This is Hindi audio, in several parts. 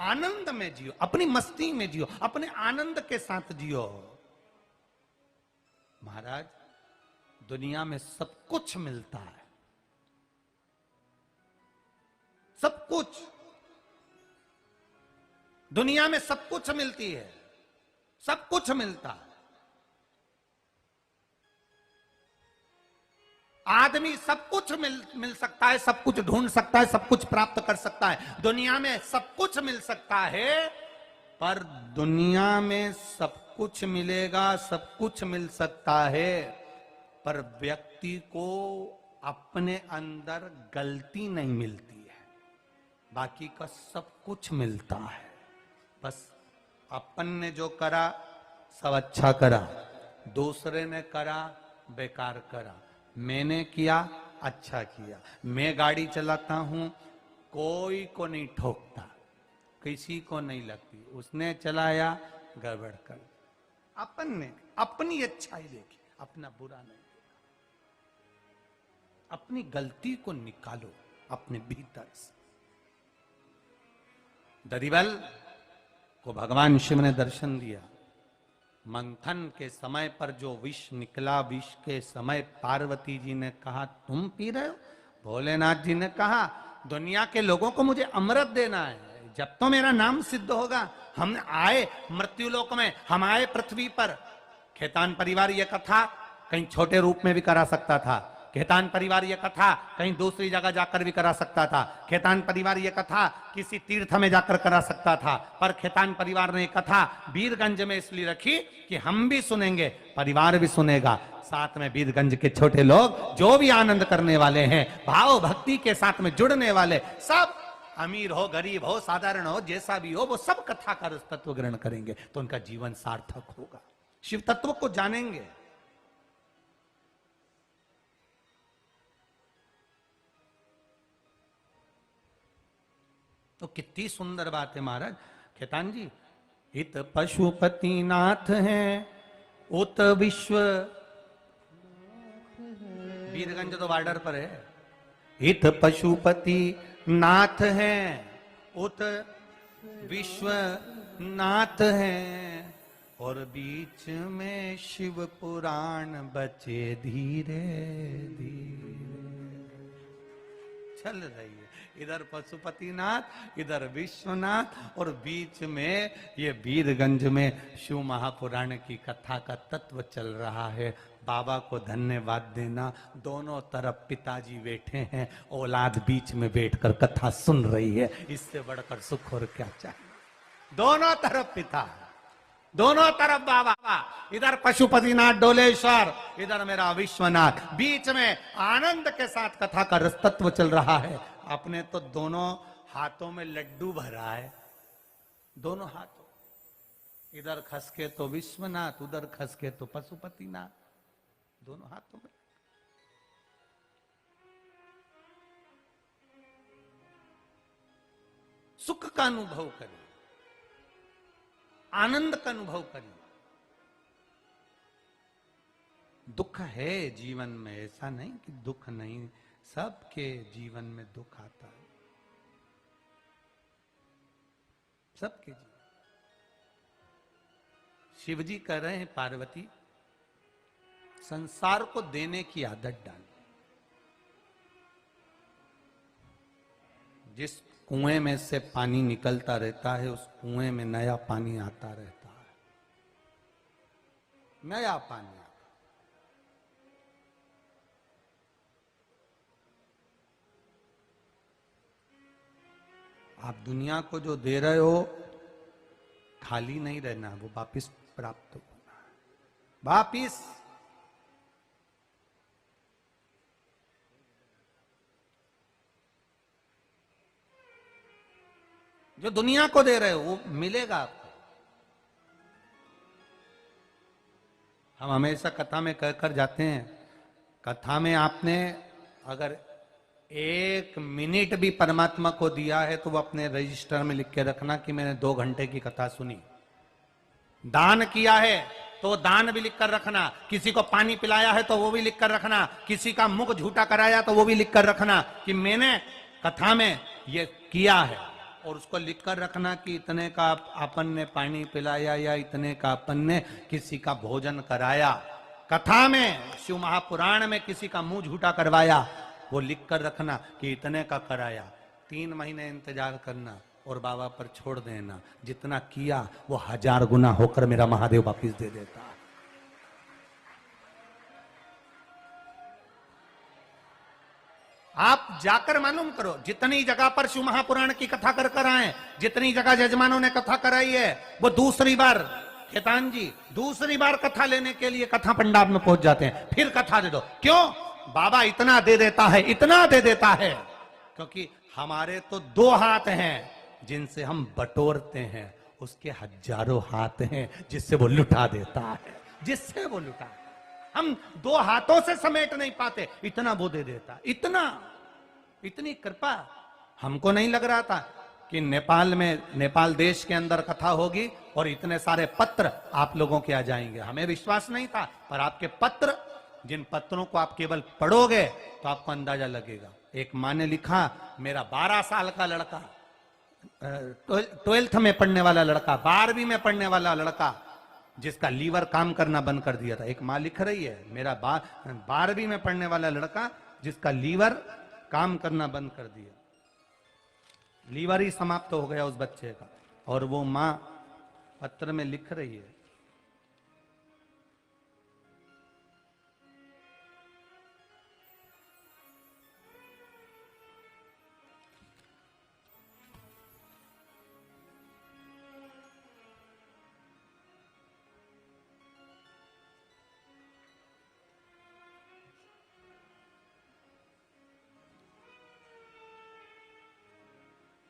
आनंद में जियो, अपनी मस्ती में जियो, अपने आनंद के साथ जियो। महाराज, दुनिया में सब कुछ मिलता है, सब कुछ, दुनिया में सब कुछ मिलती है, सब कुछ मिलता है। आदमी सब कुछ मिल सकता है, सब कुछ ढूंढ सकता है, सब कुछ प्राप्त कर सकता है। दुनिया में सब कुछ मिल सकता है, पर दुनिया में सब कुछ मिलेगा, सब कुछ मिल सकता है, पर व्यक्ति को अपने अंदर गलती नहीं मिलती है। बाकी का सब कुछ मिलता है। बस अपन ने जो करा सब अच्छा करा, दूसरे ने करा बेकार करा, मैंने किया अच्छा किया। मैं गाड़ी चलाता हूं, कोई को नहीं ठोकता, किसी को नहीं लगती, उसने चलाया गड़बड़ कर। अपन ने अपनी अच्छाई देखी, अपना बुरा नहीं देखा। अपनी गलती को निकालो अपने भीतर से। दरिबल को भगवान शिव ने दर्शन दिया। मंथन के समय पर जो विष निकला, विष के समय पार्वती जी ने कहा तुम पी रहे हो? भोलेनाथ जी ने कहा दुनिया के लोगों को मुझे अमृत देना है, जब तो मेरा नाम सिद्ध होगा। हम आए मृत्युलोक में, हम आए पृथ्वी पर। खेतान परिवार यह कथा कहीं छोटे रूप में भी करा सकता था, खेतान परिवार यह कथा कहीं दूसरी जगह जाकर भी करा सकता था, खेतान परिवार यह कथा किसी तीर्थ में जाकर करा सकता था, पर खेतान परिवार ने कथा वीरगंज में इसलिए रखी कि हम भी सुनेंगे, परिवार भी सुनेगा, साथ में वीरगंज के छोटे लोग जो भी आनंद करने वाले हैं, भाव भक्ति के साथ में जुड़ने वाले, सब अमीर हो गरीब हो साधारण हो जैसा भी हो, वो सब कथा का रस तत्व ग्रहण करेंगे तो उनका जीवन सार्थक होगा, शिव तत्व को जानेंगे। तो कितनी सुंदर बात है महाराज। खेतान जी, इत पशुपति नाथ हैं, उत विश्व, वीरगंज तो बॉर्डर पर है। इत पशुपति नाथ हैं, उत विश्व नाथ हैं, और बीच में शिव पुराण बचे धीरे धीरे चल रही है। इधर पशुपतिनाथ, इधर विश्वनाथ, और बीच में ये वीरगंज में शिव महापुराण की कथा का तत्व चल रहा है। बाबा को धन्यवाद देना, दोनों तरफ पिताजी बैठे हैं, औलाद बीच में बैठकर कथा सुन रही है, इससे बढ़कर सुख और क्या चाहिए। दोनों तरफ पिता, दोनों तरफ बाबा, इधर पशुपतिनाथ डोलेश्वर, इधर मेरा विश्वनाथ, बीच में आनंद के साथ कथा का रस तत्व चल रहा है। अपने तो दोनों हाथों में लड्डू भरा है, दोनों हाथों, इधर खसके तो विश्वनाथ, उधर खसके तो पशुपतिनाथ, दोनों हाथों में। सुख का अनुभव करें, आनंद का अनुभव करें। दुख है जीवन में, ऐसा नहीं कि दुख नहीं, सबके जीवन में दुख आता है, सबके जीवन। शिव जी कह रहे हैं पार्वती संसार को देने की आदत डाल। जिस कुएं में से पानी निकलता रहता है, उस कुएं में नया पानी आता रहता है, नया पानी आता। आप दुनिया को जो दे रहे हो खाली नहीं रहना, वो वापिस प्राप्त होना है, वापिस। जो दुनिया को दे रहे हो वो मिलेगा आपको। हम हमेशा कथा में कहकर जाते हैं, कथा में आपने अगर 1 मिनट भी परमात्मा को दिया है तो वो अपने रजिस्टर में लिख के रखना कि मैंने 2 घंटे की कथा सुनी। दान किया है तो दान भी लिख कर रखना, किसी को पानी पिलाया है तो वो भी लिख कर रखना, किसी का मुख झूठा कराया तो वो भी लिख कर रखना कि मैंने कथा में ये किया है। और उसको लिख कर रखना कि इतने का अपन ने पानी पिलाया या इतने का अपन ने किसी का भोजन कराया। कथा में, शिव महापुराण में किसी का मुंह झूठा करवाया, वो लिख कर रखना कि इतने का कराया। 3 महीने इंतजार करना और बाबा पर छोड़ देना। जितना किया वो 1000 गुना होकर मेरा महादेव वापिस दे देता। आप जाकर मालूम करो, जितनी जगह पर शिव महापुराण की कथा कर कर आए, जितनी जगह जजमानों ने कथा कराई है, वो दूसरी बार, खेतान जी, दूसरी बार कथा लेने के लिए कथा पंडाब में पहुंच जाते हैं। फिर कथा दे दो। क्यों? बाबा इतना दे देता है, इतना दे देता है, क्योंकि हमारे तो 2 हाथ हैं जिनसे हम बटोरते हैं, उसके हजारों हाथ हैं जिससे वो लुटा देता है, जिससे वो लुटा। हम 2 हाथों से समेट नहीं पाते, इतना वो दे देता। इतना, इतनी कृपा। हमको नहीं लग रहा था कि नेपाल में, नेपाल देश के अंदर कथा होगी और इतने सारे पत्र आप लोगों के आ जाएंगे। हमें विश्वास नहीं था, पर आपके पत्र, जिन पत्रों को आप केवल पढ़ोगे तो आपको अंदाजा लगेगा। एक माँ ने लिखा, मेरा 12 साल का लड़का, 12th में पढ़ने वाला लड़का, 12वीं में पढ़ने वाला लड़का, जिसका लीवर काम करना बंद कर दिया था। एक माँ लिख रही है, मेरा 12वीं में पढ़ने वाला लड़का जिसका लीवर काम करना बंद कर दिया, लीवर ही समाप्त हो गया उस बच्चे का। और वो माँ पत्र में लिख रही है,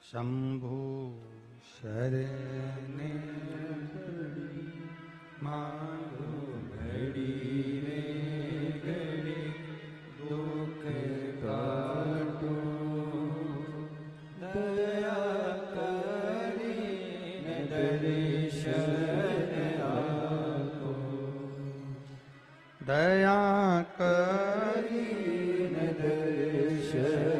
शंभु शरणे मांगो घड़ी रे घड़ी, दुख काटो दया करी दर्शन आको, दया करी दर्शन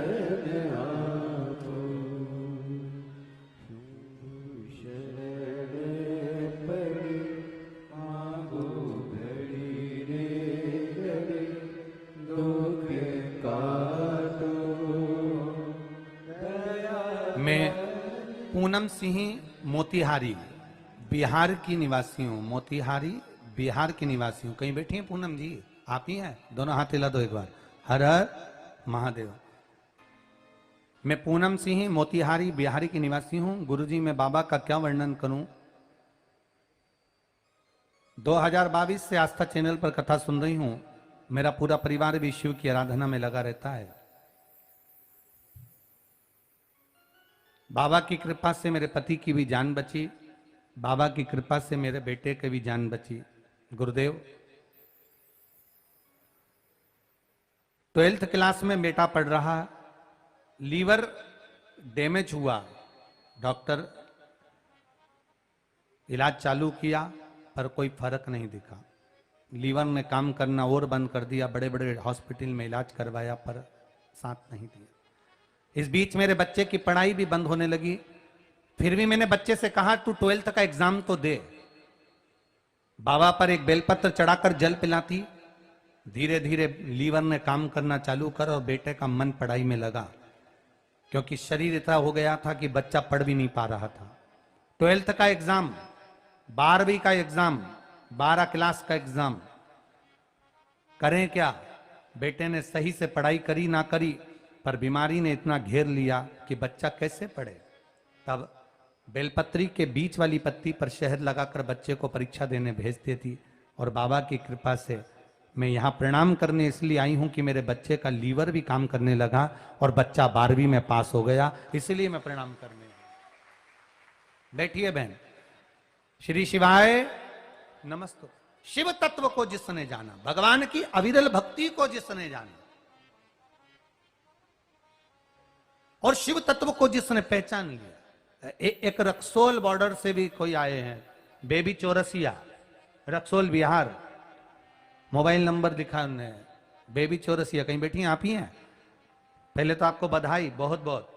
पूनम सिंह मोतिहारी बिहार की निवासी हूँ। मोतिहारी बिहार की निवासी हूँ। कहीं बैठी हैं पूनम जी? आप ही हैं? दोनों हाथ हिला दो एक बार। हर हर महादेव। मैं पूनम सिंह मोतिहारी बिहार की निवासी हूँ। गुरुजी मैं बाबा का क्या वर्णन करूं? 2022 से आस्था चैनल पर कथा सुन रही हूँ। मेरा पूरा परिवार भी शिव की आराधना में लगा रहता है। बाबा की कृपा से मेरे पति की भी जान बची, बाबा की कृपा से मेरे बेटे की भी जान बची। गुरुदेव, 12th क्लास में बेटा पढ़ रहा, लीवर डैमेज हुआ, डॉक्टर इलाज चालू किया पर कोई फर्क नहीं दिखा। लीवर ने काम करना और बंद कर दिया, बड़े बड़े हॉस्पिटल में इलाज करवाया पर साथ नहीं दिया। इस बीच मेरे बच्चे की पढ़ाई भी बंद होने लगी। फिर भी मैंने बच्चे से कहा तू 12th का एग्जाम तो दे। बाबा पर एक बेलपत्र चढ़ाकर जल पिलाती, धीरे धीरे लीवर ने काम करना चालू कर और बेटे का मन पढ़ाई में लगा, क्योंकि शरीर इतना हो गया था कि बच्चा पढ़ भी नहीं पा रहा था। 12th का एग्जाम, 12वीं का एग्जाम, 12 क्लास का एग्जाम, करें क्या? बेटे ने सही से पढ़ाई करी ना करी, पर बीमारी ने इतना घेर लिया कि बच्चा कैसे पढ़े। तब बेलपत्री के बीच वाली पत्ती पर शहद लगाकर बच्चे को परीक्षा देने भेजती थी। और बाबा की कृपा से मैं यहाँ प्रणाम करने इसलिए आई हूँ कि मेरे बच्चे का लीवर भी काम करने लगा और बच्चा 12वीं में पास हो गया, इसलिए मैं प्रणाम करने। बैठिए बहन। श्री शिवाय नमस्ते। शिव तत्व को जिसने जाना, भगवान की अविरल भक्ति को जिसने जाना और शिव तत्व को जिसने पहचान लिया। एक रक्सोल बॉर्डर से भी कोई आए हैं, baby Chaurasia, Raxaul Bihar, mobile number लिखा उन्होंने, बेबी चौरसिया। कहीं बैठी हैं? आप ही हैं? पहले तो आपको बधाई बहुत बहुत।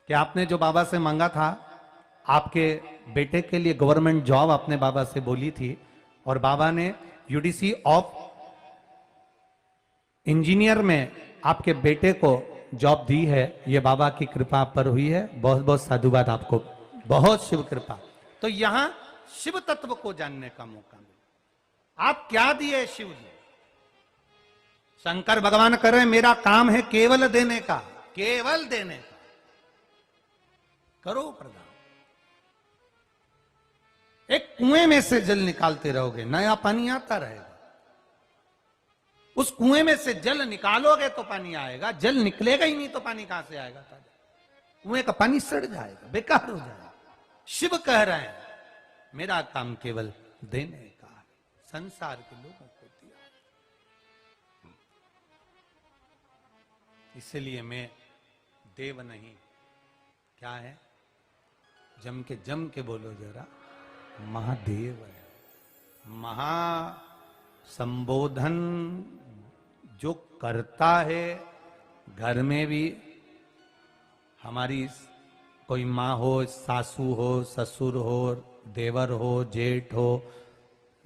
कि आपने जो बाबा से मांगा था, आपके बेटे के लिए गवर्नमेंट जॉब आपने बाबा से बोली थी, और बाबा ने यूडीसी ऑफ इंजीनियर में आपके बेटे को जॉब दी है। ये बाबा की कृपा पर हुई है। बहुत बहुत साधुवाद आपको, बहुत शिव कृपा। तो यहां शिव तत्व को जानने का मौका मिला। आप क्या दिए शिव जी? शंकर भगवान कर रहे, मेरा काम है केवल देने का, केवल देने का, करो प्रदान। एक कुएं में से जल निकालते रहोगे, नया पानी आता रहेगा। उस कुएं में से जल निकालोगे तो पानी आएगा, जल निकलेगा ही नहीं तो पानी कहां से आएगा? कुएं का पानी सड़ जाएगा, बेकार हो जाएगा। शिव कह रहे हैं मेरा काम केवल देने का है, संसार के लोगों को दिया। इसलिए मैं देव नहीं, क्या है, जम के बोलो जरा, महादेव है। महा संबोधन जो करता है, घर में भी हमारी कोई माँ हो, सासू हो, ससुर हो, देवर हो, जेठ हो,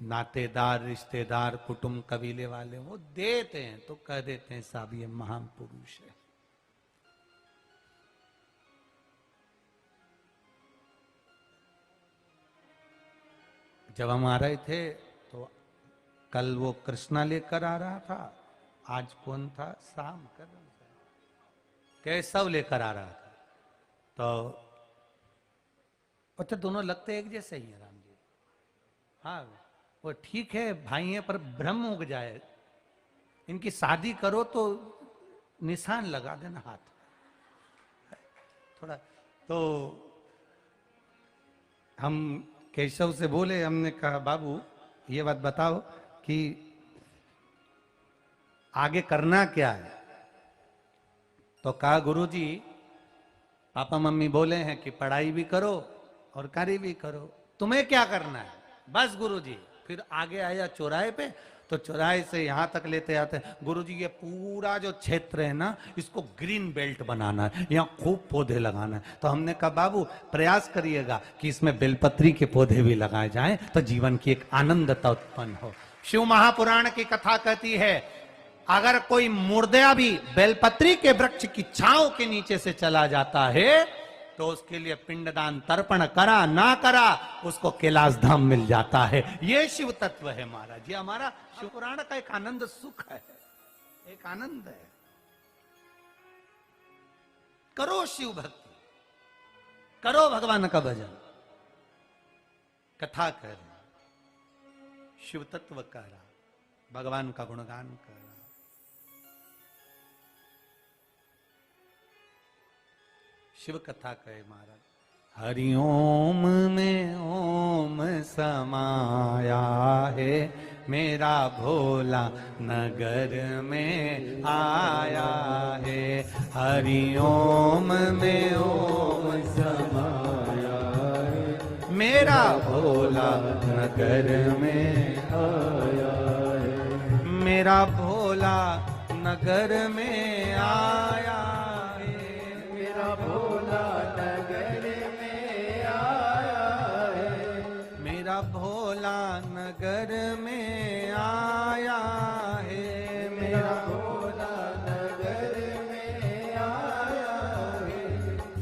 नातेदार, रिश्तेदार, कुटुंब, कबीले वाले, वो देते हैं तो कह देते हैं साहब ये महान पुरुष है। जब हम आ रहे थे तो कल वो कृष्णा लेकर आ रहा था, आज कौन था, शाम कर केशव लेकर आ रहा था। तो अच्छा दोनों लगते एक जैसे ही है राम जी। हाँ वो ठीक है भाई है, पर भ्रम उग जाए, इनकी शादी करो तो निशान लगा देना हाथ थोड़ा। तो हम केशव से बोले, हमने कहा बाबू ये बात बताओ कि आगे करना क्या है? तो कहा गुरुजी पापा मम्मी बोले हैं कि पढ़ाई भी करो और कार्य भी करो, तुम्हें क्या करना है? बस गुरुजी। फिर आगे आया चौराहे पे, तो चौराहे से यहां तक लेते आते, गुरुजी ये पूरा जो क्षेत्र है ना, इसको ग्रीन बेल्ट बनाना है, यहाँ खूब पौधे लगाना है। तो हमने कहा बाबू प्रयास करिएगा कि इसमें बेलपत्री के पौधे भी लगाए जाएं, तो जीवन की एक आनंदता उत्पन्न हो। शिव महापुराण की कथा कहती है अगर कोई मुर्दा भी बेलपत्री के वृक्ष की छांव के नीचे से चला जाता है तो उसके लिए पिंडदान तर्पण करा ना करा उसको कैलाश धाम मिल जाता है। ये शिव तत्व है महाराज, ये हमारा शिव पुराण का एक आनंद सुख है, एक आनंद है। करो शिव भक्ति, करो भगवान का भजन, कथा कर, शिव तत्व कह रहा, भगवान का गुणगान कर रहा। शिव कथा कहे महाराज, हरिओम में ओम समाया है, मेरा भोला नगर में आया है। हरिओम में ओम समाया है, मेरा भोला नगर में आया है, मेरा भोला नगर में आया है, मेरा भोला नगर में आया है, मेरा भोला नगर में आया है, मेरा भोला नगर में आया है।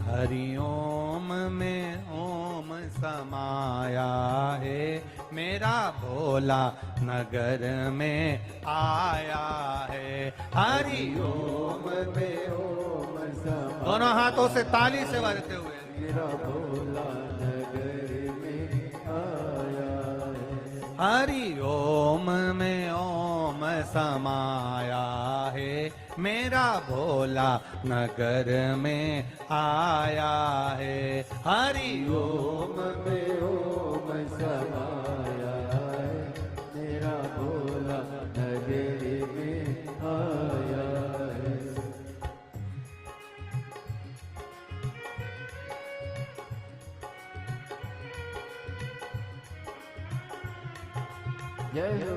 हरिओम में ओम समाया है, मेरा भोला नगर में आया है। हरिओम में ओम समाया, दोनों हाथों से ताली से बजते हुए, मेरा भोला नगर में आया है। हरिओम में ओम समाया है, मेरा भोला नगर में आया है। हरिओम में ओम समाया है, मेरा भोला नगर में आया है। जय हो।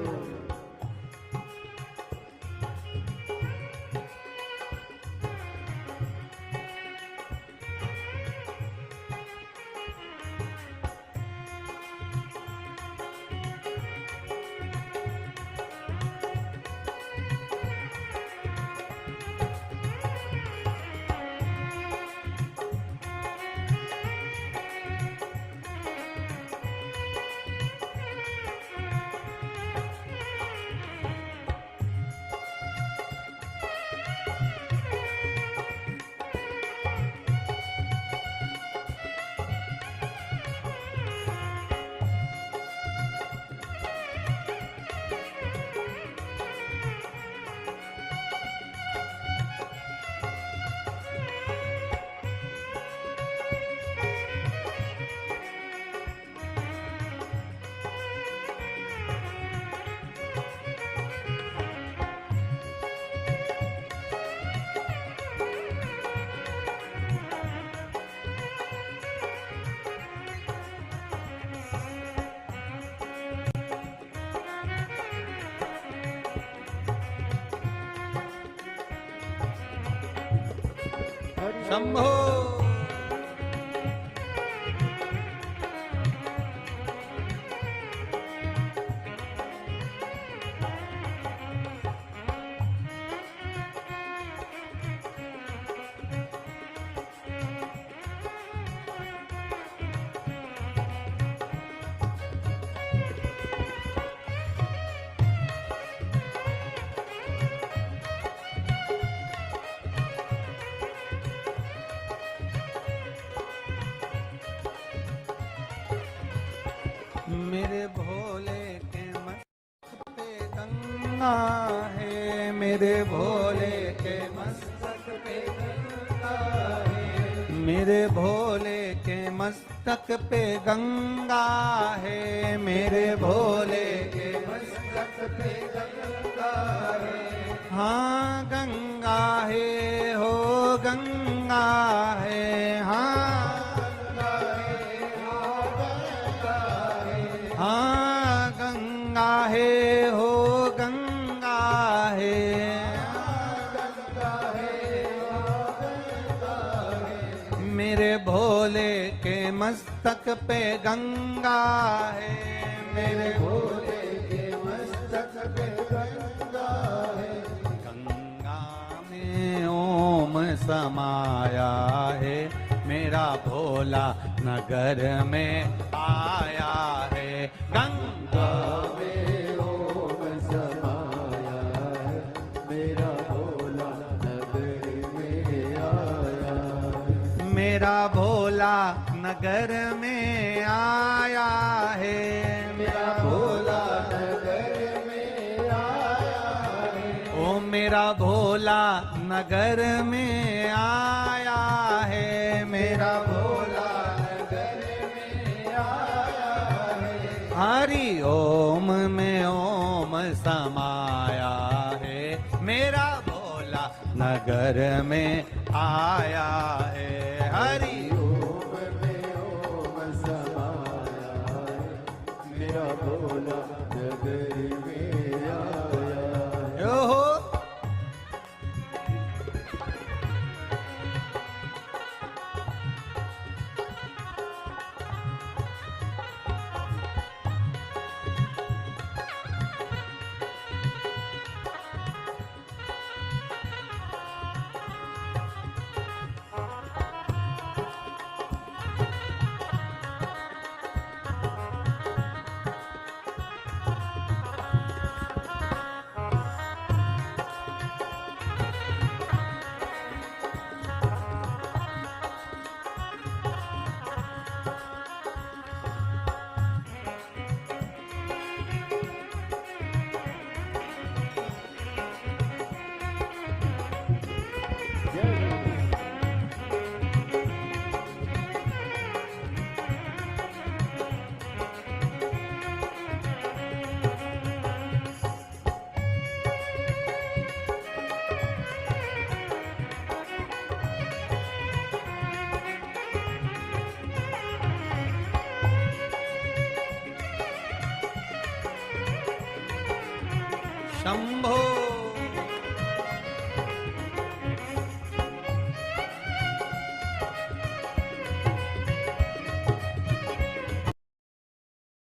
शंभो। मेरे भोले के मस्तक पे गंगा है, मेरे भोले के मस्तक पे गंगा है, मेरे भोले के मस्तक पे गंगा है, मेरे भोले के मस्तक पे गंगा है। हाँ गंगा है, हो गंगा है, हाँ हाँ गंगा है, हो गंगा है, मेरे भोले के मस्तक पे गंगा है, मेरे भोले के मस्तक पे गंगा है। गंगा में ओम समाया है, मेरा भोला नगर में आया है। गंगा में ओम समाया है, मेरा भोला नगर में आया है, मेरा भोला नगर में आया है, मेरा भोला नगर में आया है। ओ मेरा भोला नगर में आया है, मेरा भोला नगर में आया है। हरि ओम में ओम समाया है, मेरा भोला नगर में आया है। हरि ओम में ओम समाया है, मेरा भोला नगर में आया है। यो हो शंभो।